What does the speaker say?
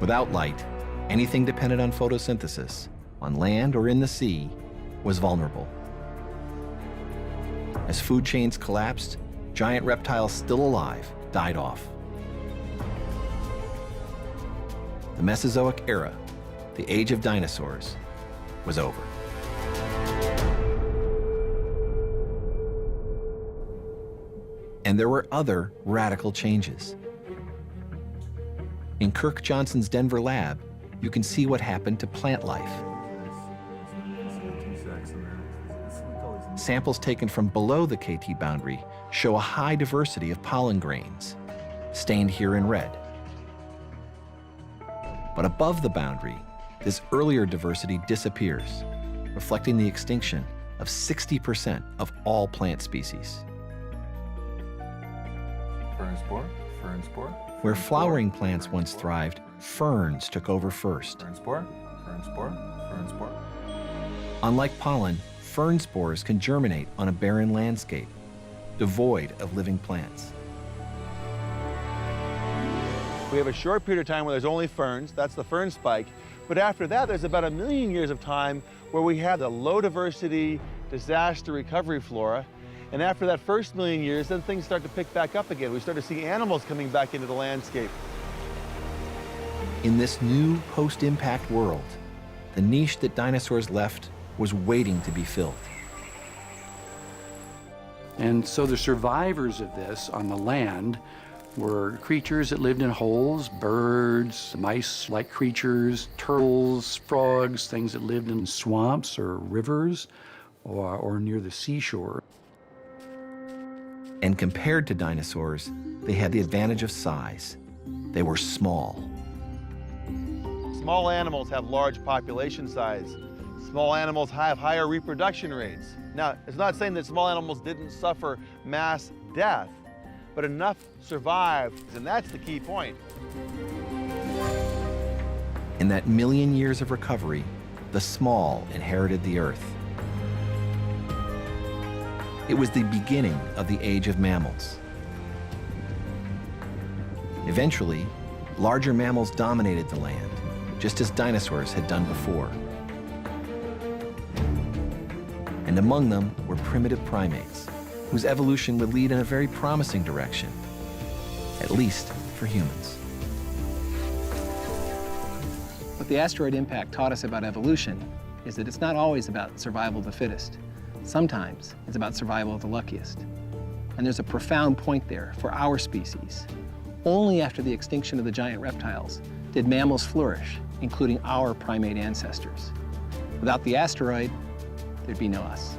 Without light, anything dependent on photosynthesis, on land or in the sea, was vulnerable. As food chains collapsed, giant reptiles still alive died off. The Mesozoic era, the age of dinosaurs, was over. And there were other radical changes. In Kirk Johnson's Denver lab, you can see what happened to plant life. Samples taken from below the KT boundary show a high diversity of pollen grains, stained here in red. But above the boundary, this earlier diversity disappears, reflecting the extinction of 60% of all plant species. Fern spore, fern spore. Where flowering plants once thrived, ferns took over first. Fern spore, fern spore, fern spore. Unlike pollen, fern spores can germinate on a barren landscape, devoid of living plants. We have a short period of time where there's only ferns, that's the fern spike, but after that there's about 1 million years of time where we have the low diversity disaster recovery flora, and after that first 1 million years, then things start to pick back up again. We start to see animals coming back into the landscape. In this new post-impact world, the niche that dinosaurs left was waiting to be filled. And so the survivors of this on the land were creatures that lived in holes, birds, mice-like creatures, turtles, frogs, things that lived in swamps or rivers or near the seashore. And compared to dinosaurs, they had the advantage of size. They were small. Small animals have large population size. Small animals have higher reproduction rates. Now, it's not saying that small animals didn't suffer mass death, but enough survived, and that's the key point. In that 1 million years of recovery, the small inherited the Earth. It was the beginning of the age of mammals. Eventually, larger mammals dominated the land, just as dinosaurs had done before. And among them were primitive primates, whose evolution would lead in a very promising direction, at least for humans. What the asteroid impact taught us about evolution is that it's not always about survival of the fittest. Sometimes it's about survival of the luckiest. And there's a profound point there for our species. Only after the extinction of the giant reptiles did mammals flourish, including our primate ancestors. Without the asteroid, there'd be no us.